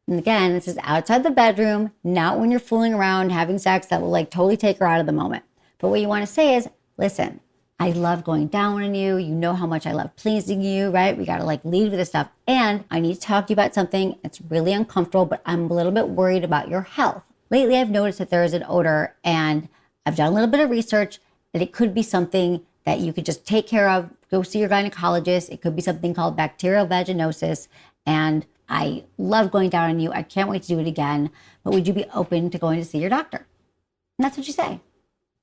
And again, this is outside the bedroom, not when you're fooling around, having sex that will like totally take her out of the moment. But what you want to say is, listen, I love going down on you. You know how much I love pleasing you, right? We got to like lead with this stuff. And I need to talk to you about something. It's really uncomfortable, but I'm a little bit worried about your health. Lately, I've noticed that there is an odor, and I've done a little bit of research that it could be something that you could just take care of. Go see your gynecologist. It could be something called bacterial vaginosis. And I love going down on you. I can't wait to do it again. But would you be open to going to see your doctor? And that's what you say.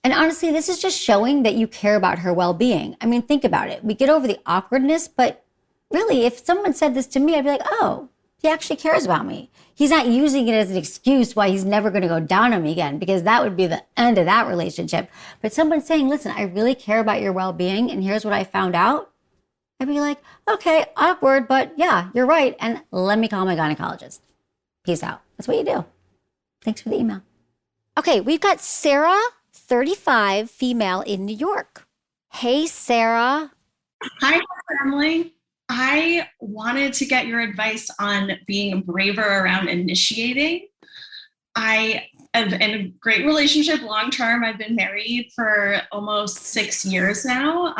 And honestly, this is just showing that you care about her well-being. I mean, think about it. We get over the awkwardness, but really, if someone said this to me, I'd be like, oh, he actually cares about me. He's not using it as an excuse why he's never going to go down on me again, because that would be the end of that relationship. But someone saying, listen, I really care about your well-being, and here's what I found out. I'd be like, okay, awkward, but yeah, you're right. And let me call my gynecologist. Peace out. That's what you do. Thanks for the email. Okay, we've got Sarah, 35, female in New York. Hey, Sarah. Hi, family. I wanted to get your advice on being braver around initiating. I am in a great relationship long-term. I've been married for almost 6 years now.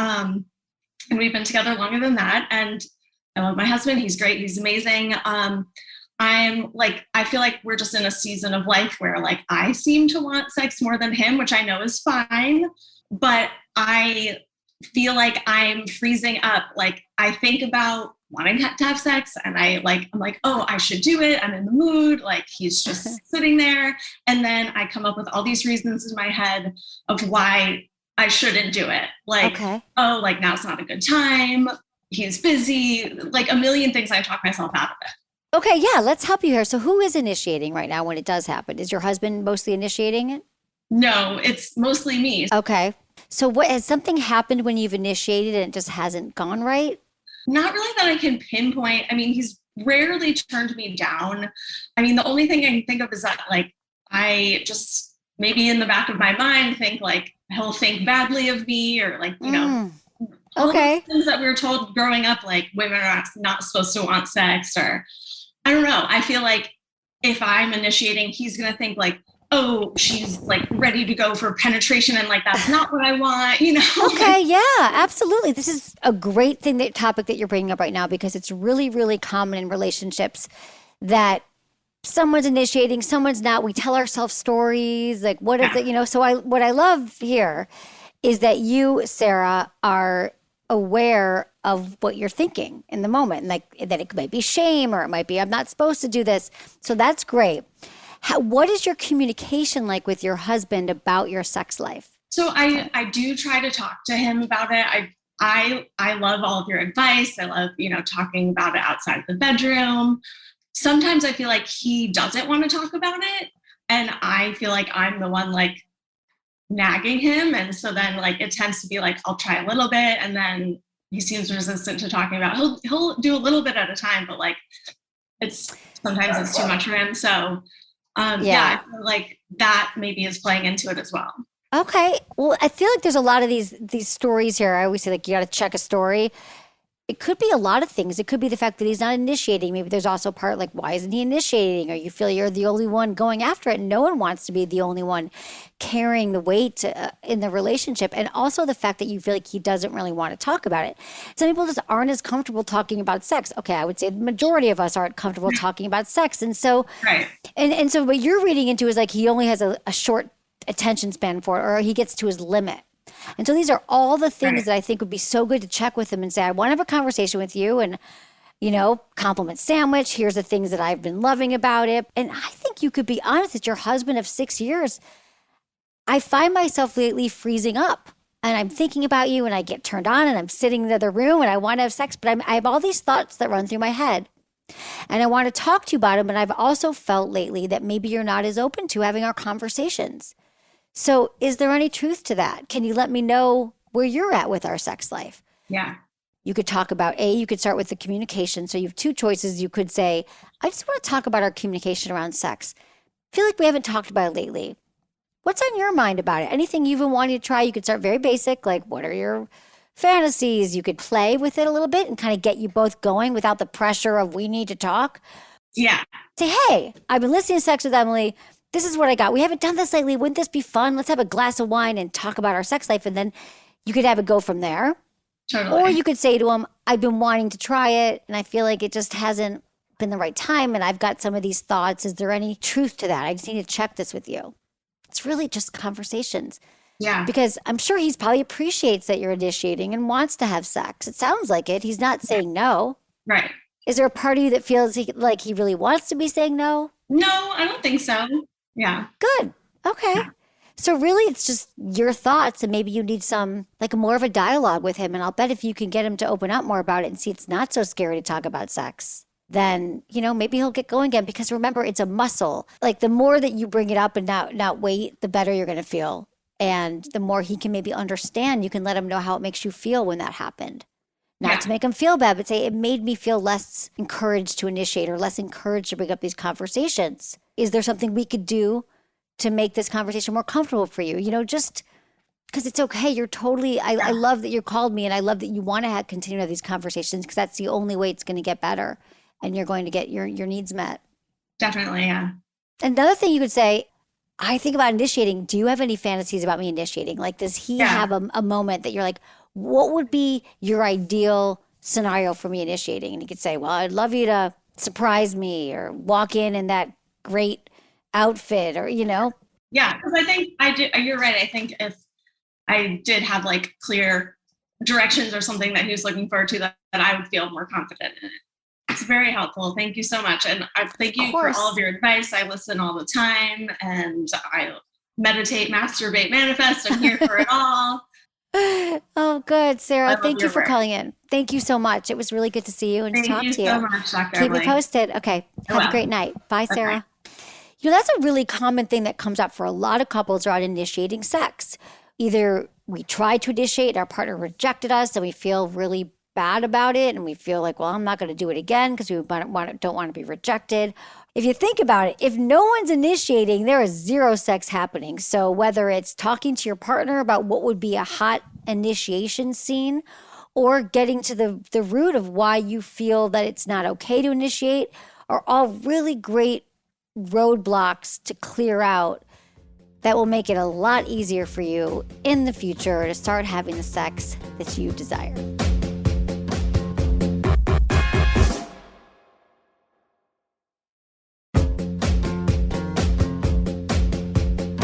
And we've been together longer than that. And I love my husband. He's great. He's amazing. I feel like we're just in a season of life where like I seem to want sex more than him, which I know is fine, but I feel like I'm freezing up. Like I think about wanting to have sex and I'm like, oh, I should do it. I'm in the mood. Like he's just sitting there. And then I come up with all these reasons in my head of why I shouldn't do it. Like, oh, like now's not a good time. He's busy, like a million things. I talk myself out of it. Okay, yeah, let's help you here. So who is initiating right now when it does happen? Is your husband mostly initiating it? No, it's mostly me. Okay. So what has something happened when you've initiated and it just hasn't gone right? Not really that I can pinpoint. I mean, he's rarely turned me down. I mean, the only thing I can think of is that like I just maybe in the back of my mind think like he'll think badly of me or like, you know, all those things that we were told growing up, like women are not supposed to want sex, or I don't know. I feel like if I'm initiating, he's going to think like, oh, she's like ready to go for penetration. And like, that's not what I want, you know? Okay. Yeah, absolutely. This is a great topic that you're bringing up right now, because it's really, really common in relationships that someone's initiating, someone's not. We tell ourselves stories like, what if, you know, so what I love here is that you, Sarah, are aware of what you're thinking in the moment, like that it might be shame or it might be, I'm not supposed to do this. So that's great. What is your communication like with your husband about your sex life? So I do try to talk to him about it. I love all of your advice. I love, you know, talking about it outside of the bedroom. Sometimes I feel like he doesn't want to talk about it. And I feel like I'm the one like nagging him. And so then like, it tends to be like, I'll try a little bit. And then he seems resistant to talking about it. He'll do a little bit at a time, but like sometimes it's too much for him. So I feel like that maybe is playing into it as well. Okay. Well, I feel like there's a lot of these stories here. I always say like, you got to check a story. It could be a lot of things. It could be the fact that he's not initiating. Maybe there's also a part like, why isn't he initiating? Or you feel you're the only one going after it. No one wants to be the only one carrying the weight in the relationship. And also the fact that you feel like he doesn't really want to talk about it. Some people just aren't as comfortable talking about sex. Okay, I would say the majority of us aren't comfortable talking about sex. And so, and so what you're reading into is like he only has a short attention span for it, or he gets to his limit. And so these are all the things that I think would be so good to check with him and say, I want to have a conversation with you and, you know, compliment sandwich. Here's the things that I've been loving about it. And I think you could be honest with your husband of 6 years. I find myself lately freezing up and I'm thinking about you and I get turned on and I'm sitting in the other room and I want to have sex, but I have all these thoughts that run through my head and I want to talk to you about them. But I've also felt lately that maybe you're not as open to having our conversations. So is there any truth to that? Can you let me know where you're at with our sex life? Yeah. You could talk about, you could start with the communication. So you have two choices. You could say, I just want to talk about our communication around sex. I feel like we haven't talked about it lately. What's on your mind about it? Anything you've been wanting to try? You could start very basic, like what are your fantasies? You could play with it a little bit and kind of get you both going without the pressure of we need to talk. Yeah. Say, hey, I've been listening to Sex with Emily. This is what I got. We haven't done this lately. Wouldn't this be fun? Let's have a glass of wine and talk about our sex life. And then you could have it go from there. Totally. Or you could say to him, I've been wanting to try it and I feel like it just hasn't been the right time. And I've got some of these thoughts. Is there any truth to that? I just need to check this with you. It's really just conversations. Yeah. Because I'm sure he's probably appreciates that you're initiating and wants to have sex. It sounds like it. He's not saying no. Right. Is there a part of you that feels like he really wants to be saying no? No, I don't think so. Yeah. Good. Okay. Yeah. So really it's just your thoughts and maybe you need some like more of a dialogue with him. And I'll bet if you can get him to open up more about it and see it's not so scary to talk about sex, then, maybe he'll get going again. Because remember, it's a muscle. Like the more that you bring it up and not wait, the better you're going to feel. And the more he can maybe understand, you can let him know how it makes you feel when that happened. Not to make him feel bad, but say it made me feel less encouraged to initiate or less encouraged to bring up these conversations. Is there something we could do to make this conversation more comfortable for you? Just because it's okay. You're totally, I love that you called me and I love that you want to continue to have these conversations because that's the only way it's going to get better and you're going to get your needs met. Definitely, yeah. Another thing you could say, I think about initiating. Do you have any fantasies about me initiating? Like, does he have a moment that you're like, what would be your ideal scenario for me initiating? And he could say, well, I'd love you to surprise me or walk in that great outfit or, Yeah, because I think you're right. I think if I did have like clear directions or something that he was looking forward to, that I would feel more confident in it. It's very helpful. Thank you so much. And I thank you for all of your advice. I listen all the time and I meditate, masturbate, manifest. I'm here for it all. Oh, good, Sarah. Thank you for calling in. Thank you so much. It was really good to see you and to talk to you. Thank you so much, Dr. Keep Emily. me posted. Okay. Have a great night. Bye, Sarah. That's a really common thing that comes up for a lot of couples around initiating sex. Either we try to initiate, our partner rejected us, and we feel really bad about it, and we feel like, well, I'm not going to do it again because we don't want to be rejected. If you think about it, if no one's initiating, there is zero sex happening. So whether it's talking to your partner about what would be a hot initiation scene or getting to the root of why you feel that it's not okay to initiate are all really great roadblocks to clear out that will make it a lot easier for you in the future to start having the sex that you desire.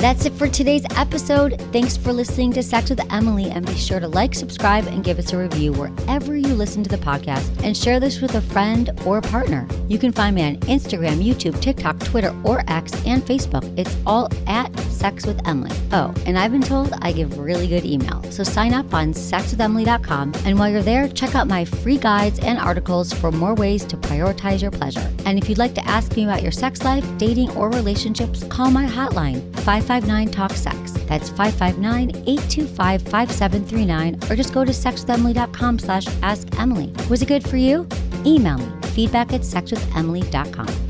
That's it for today's episode. Thanks for listening to Sex with Emily, and be sure to like, subscribe, and give us a review wherever you listen to the podcast, and share this with a friend or partner. You can find me on Instagram, YouTube, TikTok, Twitter, or X, and Facebook. It's all at Sex with Emily. Oh, and I've been told I give really good email, so sign up on sexwithemily.com, and while you're there, check out my free guides and articles for more ways to prioritize your pleasure. And if you'd like to ask me about your sex life, dating, or relationships, call my hotline, 559-TALK-SEX. That's 559-825-5739, or just go to sexwithemily.com/askemily. Was it good for you? Email me, feedback@sexwithemily.com.